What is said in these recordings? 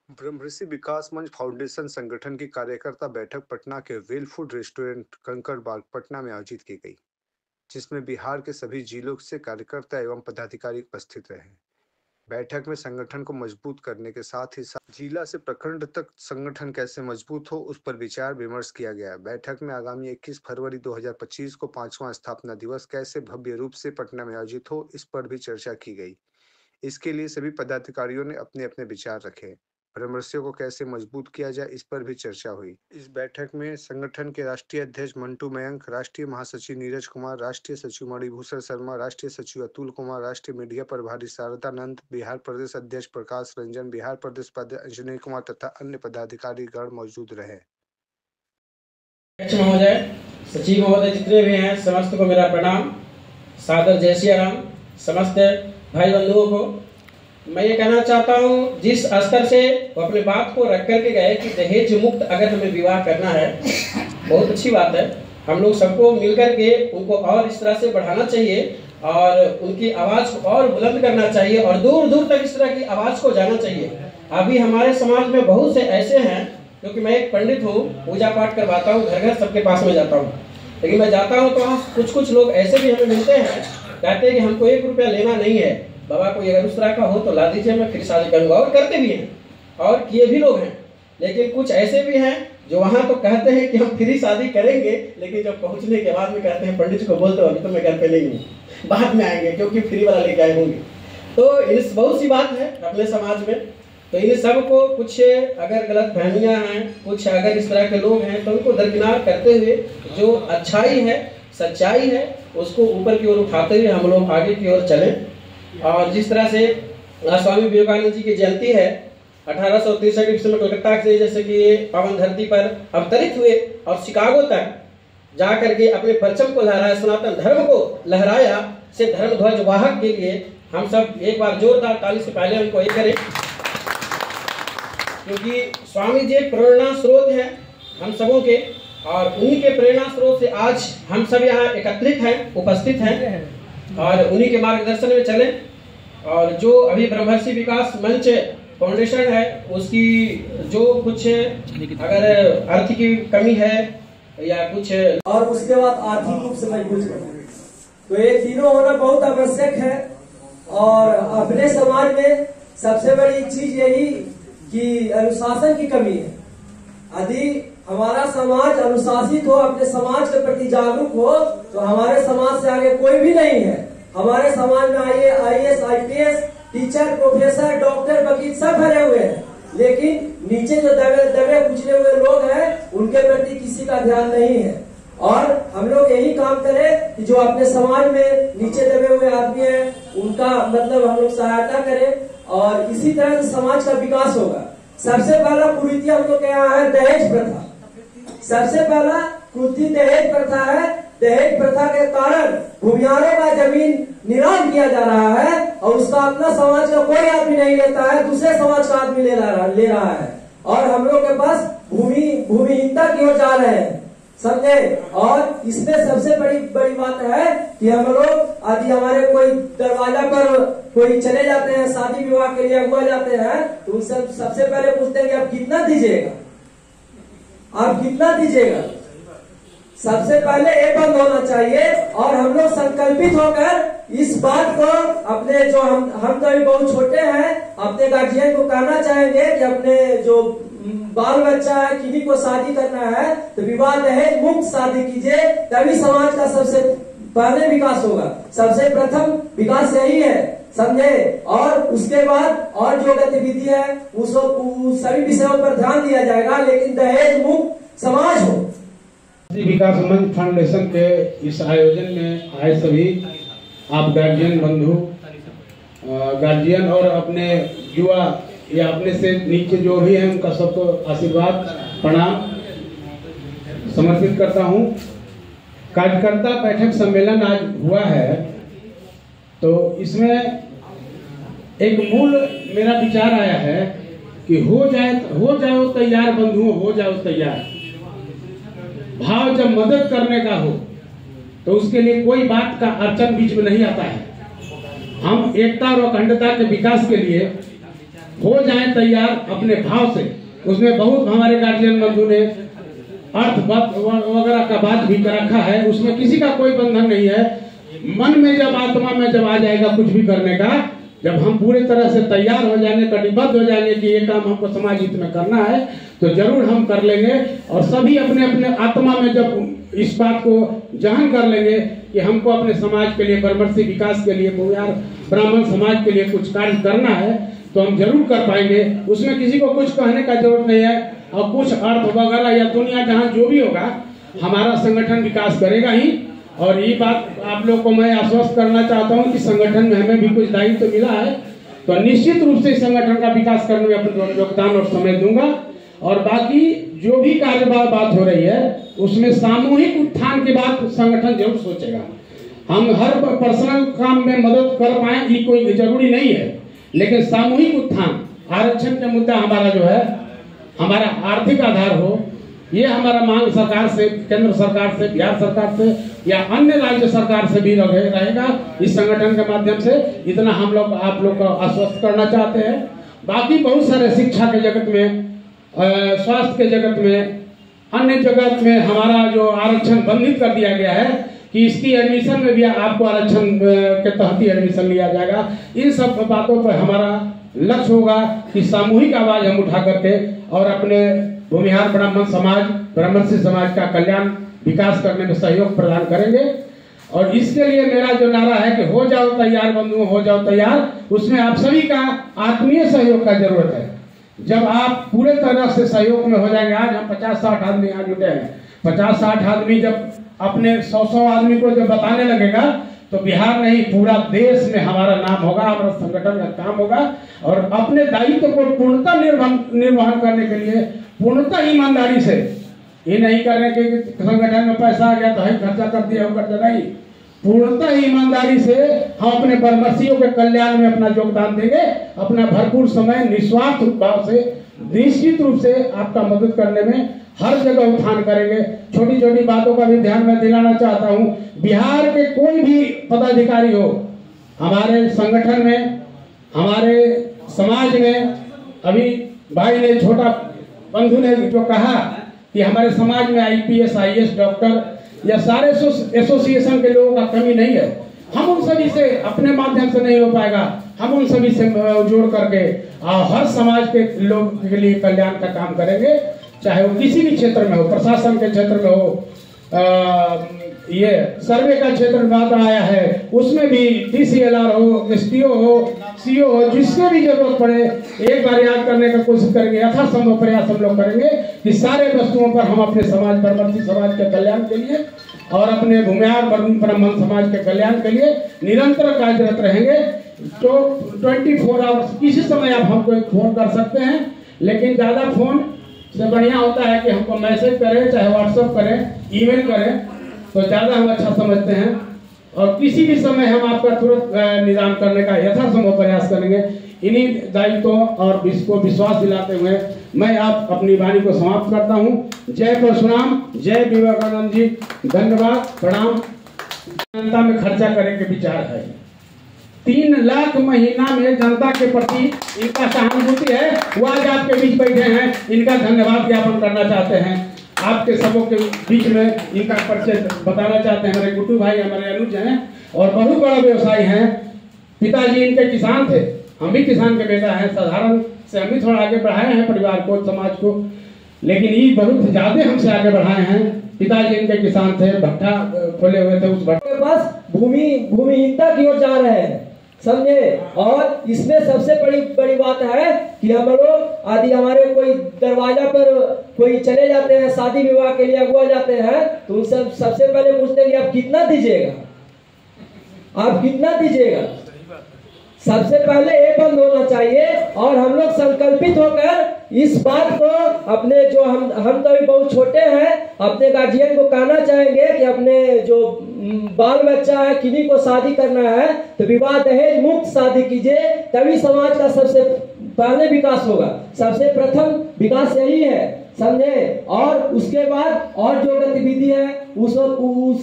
ब्रह्मऋषि विकास मंच फाउंडेशन संगठन की कार्यकर्ता बैठक पटना के वेल फूड रेस्टोरेंट कंकड़ बाग पटना में आयोजित की गई, जिसमें बिहार के सभी जिलों से कार्यकर्ता एवं पदाधिकारी उपस्थित रहे। बैठक में संगठन को मजबूत करने के साथ ही साथ जिला से प्रखंड तक संगठन कैसे मजबूत हो उस पर विचार विमर्श किया गया। बैठक में आगामी 21 फरवरी 2025 को 5वां स्थापना दिवस कैसे भव्य रूप से पटना में आयोजित हो इस पर भी चर्चा की गई। इसके लिए सभी पदाधिकारियों ने अपने अपने विचार रखे। परामर्शों को कैसे मजबूत किया जाए इस पर भी चर्चा हुई। इस बैठक में संगठन के राष्ट्रीय अध्यक्ष मंटू मयंक, राष्ट्रीय महासचिव नीरज कुमार, राष्ट्रीय सचिव मणिभूषण शर्मा, राष्ट्रीय सचिव अतुल कुमार, राष्ट्रीय मीडिया प्रभारी शारदानंद, बिहार प्रदेश अध्यक्ष प्रकाश रंजन, बिहार प्रदेश उपाध्यक्ष अंजनी कुमार तथा अन्य पदाधिकारी गण मौजूद रहे। महोदय, सचिव महोदय, जितने भी हैं समस्त को मेरा प्रणाम, सादर जय श्री राम। समस्त भाई बंधुओं को मैं ये कहना चाहता हूँ, जिस स्तर से वो अपने बात को रख करके गए कि दहेज मुक्त अगर हमें विवाह करना है, बहुत अच्छी बात है। हम लोग सबको मिलकर के उनको और इस तरह से बढ़ाना चाहिए और उनकी आवाज़ को और बुलंद करना चाहिए और दूर दूर तक इस तरह की आवाज़ को जाना चाहिए। अभी हमारे समाज में बहुत से ऐसे हैं, क्योंकि मैं एक पंडित हूँ, पूजा पाठ करवाता हूँ, घर घर सबके पास में जाता हूँ, लेकिन मैं जाता हूँ तो कुछ लोग ऐसे भी हमें मिलते हैं, कहते हैं कि हमको 1 रुपया लेना नहीं है, बाबा कोई अगर उस तरह का हो तो ला दीजिए, मैं फिर शादी करूंगा। और करते भी हैं और किए भी लोग हैं। लेकिन कुछ ऐसे भी हैं जो वहां तो कहते हैं कि हम फ्री शादी करेंगे, लेकिन जब पहुंचने के बाद में कहते हैं पंडित जी को बोलते हो अभी तो मैं घर पे नहीं हूँ, बाद में आएंगे क्योंकि फ्री वाला लेके आए होंगे। तो इस बहुत सी बात है अपने समाज में। तो इन सबको कुछ अगर गलत फहमियाँ हैं, कुछ अगर इस तरह के लोग हैं, तो उनको दरकिनार करते हुए जो अच्छाई है, सच्चाई है, उसको ऊपर की ओर उठाते हुए हम लोग आगे की ओर चलें। और जिस तरह से स्वामी विवेकानंद जी की जयंती है 1863 ईस्वी में कलकत्ता से जैसे कि ये पावन धरती पर अवतरित हुए और शिकागो तक जा करके अपने परचम को लहराया, सनातन धर्म को लहराया, से धर्म ध्वज वाहक के लिए हम सब एक बार जोरदार ताली से पहले उनको ये करें, क्योंकि स्वामी जी एक प्रेरणा स्रोत है हम सबों के, और उन्हीं के प्रेरणा स्रोत से आज हम सब यहाँ एकत्रित हैं, उपस्थित हैं और उन्हीं के मार्गदर्शन में चले। और जो अभी ब्रह्मऋषि विकास मंच फाउंडेशन है, उसकी जो कुछ अगर अर्थ की कमी है या कुछ, और उसके बाद आर्थिक रूप से मजबूत करना, तो ये तीनों होना बहुत आवश्यक है। और अपने समाज में सबसे बड़ी चीज यही कि अनुशासन की कमी है। यदि हमारा समाज अनुशासित हो, अपने समाज के प्रति जागरूक हो, तो हमारे समाज से आगे कोई भी नहीं है। हमारे समाज में IAS, IPS, teacher, professor, doctor, वकील सब भरे हुए हैं, लेकिन नीचे जो दबे कुचले हुए लोग हैं उनके प्रति किसी का ध्यान नहीं है। और हम लोग यही काम करें कि जो अपने समाज में नीचे दबे हुए आदमी हैं उनका मतलब हम लोग सहायता करें, और इसी तरह से समाज का विकास होगा। सबसे पहला कुरीति हम लोग के यहाँ है दहेज प्रथा। सबसे पहला कुरीति दहेज प्रथा है। दहेज प्रथा के कारण भूमियारों का जमीन नीलाम किया जा रहा है और उसका अपना समाज का कोई आदमी नहीं लेता है, दूसरे समाज का आदमी ले रहा है, और हम लोग के पास भूमिहीनता की ओर जा रहे हैं, समझे। और इसमें सबसे बड़ी बात है कि हम लोग यदि हमारे कोई दरवाजा पर कोई चले जाते हैं, शादी विवाह के लिए अगुआ जाते हैं, तो उनसे सबसे पहले पूछते हैं कि आप कितना दीजिएगा, आप कितना दीजिएगा। सबसे पहले ये बंद होना चाहिए। और हम लोग संकल्पित होकर इस बात को अपने जो हम तो अभी बहुत छोटे हैं, अपने गार्जियन को कहना चाहेंगे कि अपने जो बाल बच्चा है किन्हीं को शादी करना है तो विवाह दहेज मुक्त शादी कीजिए, तभी समाज का सबसे पहले विकास होगा। सबसे प्रथम विकास यही है, समझे। और उसके बाद और जो गतिविधि है उस सभी विषयों पर ध्यान दिया जाएगा, लेकिन दहेज मुक्त समाज हो। विकास मंच फाउंडेशन के इस आयोजन में आए सभी आप गार्जियन बंधु, गार्जियन और अपने युवा या अपने से नीचे जो भी हैं उनका सबको आशीर्वाद प्रणाम समर्पित करता हूं। कार्यकर्ता बैठक सम्मेलन आज हुआ है, तो इसमें एक मूल मेरा विचार आया है कि हो जाओ तैयार बंधुओं, हो जाओ तैयार। भाव जब मदद करने का हो तो उसके लिए कोई बात का अड़चन बीच में नहीं आता है। हम एकता और अखंडता के विकास के लिए हो जाए तैयार अपने भाव से। उसमें बहुत हमारे गार्जियन बंधु ने अर्थ वगैरह का बात भी कर रखा है, उसमें किसी का कोई बंधन नहीं है। मन में जब आत्मा में जब आ जाएगा कुछ भी करने का, जब हम पूरे तरह से तैयार हो जाएंगे, कटिबद्ध हो जाएंगे कि ये काम हमको समाज हित में करना है, तो जरूर हम कर लेंगे। और सभी अपने अपने आत्मा में जब इस बात को जहन कर लेंगे कि हमको अपने समाज के लिए, परमर्शी विकास के लिए, भूमिहार ब्राह्मण समाज के लिए कुछ कार्य करना है, तो हम जरूर कर पाएंगे। उसमें किसी को कुछ कहने का जरूरत नहीं है। और कुछ अर्थ वगैरह या दुनिया जहाँ जो भी होगा, हमारा संगठन विकास करेगा ही। और ये बात आप लोग को मैं आश्वस्त करना चाहता हूँ कि संगठन में हमें भी कुछ दायित्व तो मिला है, तो निश्चित रूप से संगठन का विकास करने में अपना योगदान और समय दूंगा। और बाकी जो भी कार्यभार बात हो रही है, उसमें सामूहिक उत्थान की बात संगठन जरूर सोचेगा। हम हर पर्सनल काम में मदद कर पाए ये कोई जरूरी नहीं है, लेकिन सामूहिक उत्थान, आरक्षण का मुद्दा हमारा जो है, हमारा आर्थिक आधार हो, ये हमारा मांग सरकार से, केंद्र सरकार से, बिहार सरकार से या अन्य राज्य सरकार से भी रहेगा। इस संगठन के माध्यम से इतना हम लोग आप लोग को आश्वस्त करना चाहते हैं। बाकी बहुत सारे शिक्षा के जगत में, स्वास्थ्य के जगत में, अन्य जगत में हमारा जो आरक्षण बंधित कर दिया गया है कि इसकी एडमिशन में भी आपको आरक्षण के तहत ही एडमिशन लिया जाएगा। इन सब बातों पर हमारा लक्ष्य होगा कि सामूहिक आवाज हम उठा करके और अपने भूमिहार ब्राह्मण समाज, ब्राह्मणसी समाज का कल्याण विकास करने में सहयोग प्रदान करेंगे। और इसके लिए मेरा जो नारा है कि हो जाओ तैयार बंधुओं, हो जाओ तैयार, उसमें आप सभी का आत्मीय सहयोग का जरूरत है। जब आप पूरे तरह से सहयोग में हो जाएंगे, आज हम 50-60 आदमी यहाँ जुटे हैं, 50-60 आदमी जब अपने 100 आदमी को जब बताने लगेगा, तो बिहार नहीं पूरा देश में हमारा नाम होगा, हमारा संगठन का काम होगा। और अपने दायित्व को पूर्णतः निर्वहन करने के लिए पूर्णतः ईमानदारी से, ये नहीं करने के संगठन में पैसा आ गया तो ही खर्चा कर दिया, वो कर नहीं, पूर्णतः ईमानदारी से हम अपने परमर्शियों के कल्याण में अपना योगदान देंगे। अपना भरपूर समय निस्वार्थ भाव से, निश्चित रूप से आपका मदद करने में हर जगह उत्थान करेंगे। छोटी छोटी बातों का भी ध्यान में दिलाना चाहता हूँ। बिहार के कोई भी पदाधिकारी हो, हमारे संगठन में, हमारे समाज में, अभी भाई ने, छोटा बंधु ने जो कहा कि हमारे समाज में IPS, IAS, डॉक्टर या सारे एसोसिएशन के लोगों का कमी नहीं है। हम उन सभी से अपने माध्यम से नहीं हो पाएगा, हम उन सभी से जोड़ करके हर समाज के लोग के लिए कल्याण का काम करेंगे, चाहे वो किसी भी क्षेत्र में हो, प्रशासन के क्षेत्र में हो, ये सर्वे का क्षेत्र में बात आया है, उसमें भी TCLR हो, STO हो, CO हो, जिससे भी जरूरत पड़े एक बार याद करने का कोशिश करेंगे। यथासंभव प्रयास हम लोग करेंगे कि सारे वस्तुओं पर हम अपने समाज, परमर्शी समाज के कल्याण के लिए और अपने भूमिहार ब्राह्मण समाज के कल्याण के लिए निरंतर कार्यरत रहेंगे। तो 24 आवर्स किसी समय आप हमको एक फोन कर सकते हैं, लेकिन ज्यादा फोन से बढ़िया होता है कि हमको मैसेज करें, चाहे व्हाट्सएप करें, ईमेल करें, तो ज्यादा हम अच्छा समझते हैं। और किसी भी समय हम आपका तुरंत निदान करने का यथासंभव प्रयास करेंगे। इन्हीं दायित्वों और इसको विश्वास दिलाते हुए मैं आप अपनी वाणी को समाप्त करता हूँ। जय परशुराम, जय विवेकानंद जी, धन्यवाद, प्रणाम। जनता में खर्चा करने के विचार है, 3 लाख महीना में जनता के प्रति इनका सहानुभूति है। वो आज आपके बीच बैठे हैं, इनका धन्यवाद ज्ञापन करना चाहते हैं। आपके सबों के बीच में इनका परिचय बताना चाहते हैं। हमारे गुड्डू भाई, हमारे अनुज हैं और बहुत बड़ा व्यवसायी हैं। पिताजी इनके किसान थे, हम भी किसान के बेटा हैं। साधारण से हम भी थोड़ा आगे बढ़ाए हैं परिवार को, समाज को, लेकिन ये बहुत ज्यादा हमसे आगे बढ़ाए हैं। पिताजी इनके किसान थे, भट्टा खोले हुए थे, उस भट्टे के पास भूमिहीनता की ओर जा रहे हैं, समझे। और इसमें सबसे बड़ी बात है कि हम लोग आदि हमारे कोई दरवाजा पर कोई चले जाते हैं, शादी विवाह के लिए अगुआ जाते हैं, तो उन सबसे पहले पूछते हैं कि आप कितना दीजिएगा, आप कितना दीजिएगा। सबसे पहले ये बंद होना चाहिए। और हम लोग संकल्पित होकर इस बात को अपने जो हम तो अभी बहुत छोटे हैं, अपने गार्जियन को कहना चाहेंगे कि अपने जो बाल बच्चा है, किन्हीं को शादी करना है तो विवाह दहेज मुक्त शादी कीजिए, तभी समाज का सबसे पहले विकास होगा। सबसे प्रथम विकास यही है, समझे। और उसके बाद और जो गतिविधि है उस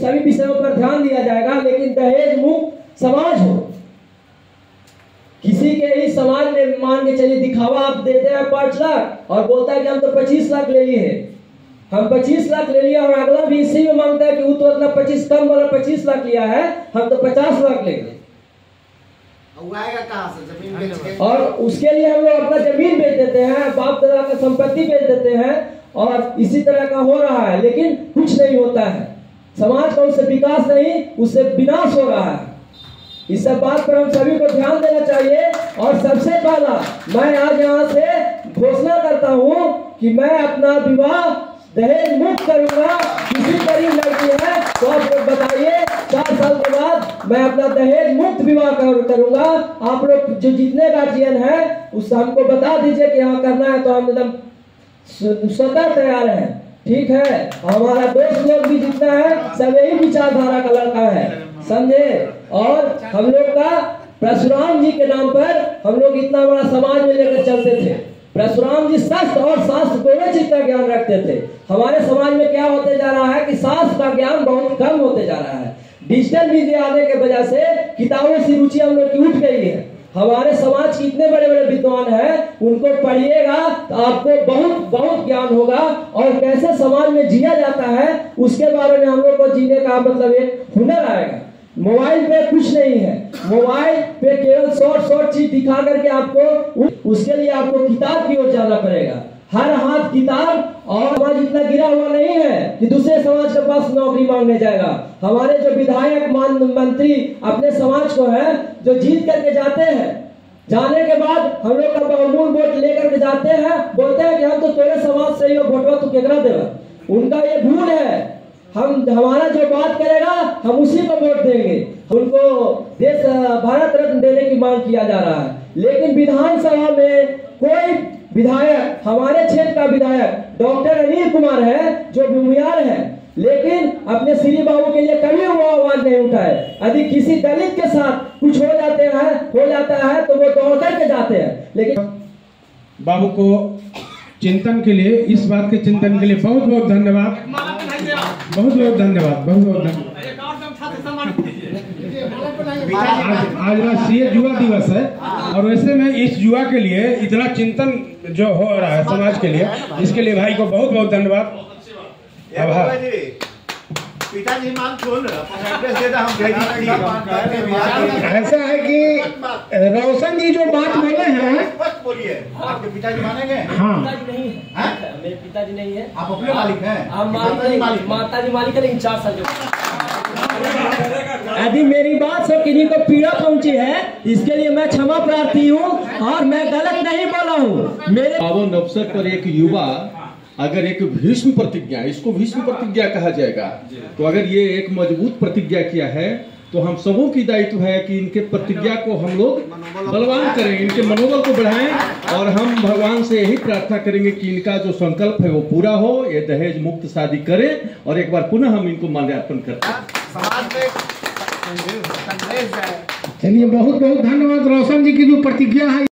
सभी विषयों पर ध्यान दिया जाएगा, लेकिन दहेज मुक्त समाज हो। किसी के इस समाज में मान के चलिए दिखावा आप देते हैं 5 लाख और बोलता है कि हम तो 25 लाख ले लिए हैं, हम 25 लाख ले लिया, और अगला भी इसी में मांगता है कि वो तो इतना 25 कम वाला 25 लाख लिया है, हम तो 50 लाख लेंगे। और उसके लिए हम लोग अपना जमीन बेच देते हैं, बाप दादा का संपत्ति बेच देते हैं, और इसी तरह का हो रहा है, लेकिन कुछ नहीं होता है। समाज का उससे विकास नहीं, उससे विनाश हो रहा है। इस सब बात पर हम सभी को ध्यान देना चाहिए। और सबसे पहला मैं आज यहाँ से घोषणा करता हूँ कि मैं अपना विवाह दहेज मुक्त करूंगा। किसी गरीब लड़की है तो आप लोग बताइए, 4 साल के बाद मैं अपना दहेज मुक्त विवाह करूंगा। आप लोग जो जितने गार्जियन है उससे हमको बता दीजिए कि हाँ करना है, तो हम एकदम स्वतः तैयार है। ठीक है, हमारा दोस्त लोग भी जितना है सब यही विचारधारा का लड़का है, समझे। और हम लोग का परशुराम जी के नाम पर हम लोग इतना बड़ा समाज में लेकर चलते थे। परशुराम जी शस्त्र और शास्त्र दोनों चीज का ज्ञान रखते थे। हमारे समाज में क्या होते जा रहा है कि शास्त्र का ज्ञान बहुत कम होते जा रहा है। डिजिटल मीडिया आने की वजह से किताबों से रुचि हम लोग की उठ गई है। हमारे समाज के इतने बड़े बड़े विद्वान हैं, उनको पढ़िएगा तो आपको बहुत बहुत ज्ञान होगा, और कैसे समाज में जिया जाता है उसके बारे में हम लोग को जीने का मतलब एक हुनर आएगा। मोबाइल पे कुछ नहीं है, मोबाइल पे केवल शॉर्ट चीज दिखा करके आपको, उसके लिए आपको किताब की ओर जाना पड़ेगा। हर हाथ किताब, और समाज इतना गिरा हुआ नहीं है कि दूसरे समाज के पास नौकरी मांगने जाएगा। हमारे जो विधायक मंत्री अपने समाज को है जो जीत करके जाते हैं, जाने के बाद हम लोग का बहुमूल्य वोट लेकर के जाते हैं, बोलते हैं कि हम तो तेरे समाज से ही हो, वोटवा तू केकरा देगा। उनका ये भूल है। हमारा जो बात करेगा हम उसी को वोट देंगे। उनको देश भारत रत्न देने की मांग किया जा रहा है, लेकिन विधानसभा में कोई विधायक, हमारे क्षेत्र का विधायक डॉक्टर अनिल कुमार है जो भूमियार है, लेकिन अपने श्री बाबू के लिए कभी वो आवाज नहीं उठाए। यदि किसी दलित के साथ कुछ हो जाता है तो वो दौड़ करके जाते हैं। लेकिन बाबू को चिंतन के लिए, इस बात के चिंतन के लिए बहुत बहुत धन्यवाद, बहुत बहुत धन्यवाद, बहुत बहुत धन्यवाद। आज राष्ट्रीय युवा दिवस है, और वैसे में इस युवा के लिए इतना चिंतन जो हो रहा है समाज के लिए, इसके लिए भाई को बहुत बहुत धन्यवाद। पिताजी मांग खोल ऐसा है कि रोशन जी जो बात बोले हैं, बोलिए, आपके पिताजी मानेंगे? हाँ, मेरे पिताजी नहीं है। आप अपने मालिक हैं? आप माताजी मालिक है, लेकिन 4 साल। यदि मेरी बात से किसी को पीड़ा पहुंची है, इसके लिए मैं क्षमा प्रार्थी हूँ, और मैं गलत नहीं बोला हूँ। मेरे पावन अवसर पर एक युवा अगर एक भीष्म प्रतिज्ञा, इसको भीष्म प्रतिज्ञा कहा जाएगा, तो अगर ये एक मजबूत प्रतिज्ञा किया है, तो हम सबों की दायित्व है कि इनके प्रतिज्ञा को हम लोग बलवान करें, इनके मनोबल को बढ़ाएं, और हम भगवान से यही प्रार्थना करेंगे कि इनका जो संकल्प है वो पूरा हो, ये दहेज मुक्त शादी करें, और एक बार पुनः हम इनको माल्यार्पण करते हैं। चलिए बहुत बहुत धन्यवाद। रोशन जी की जो प्रतिज्ञा है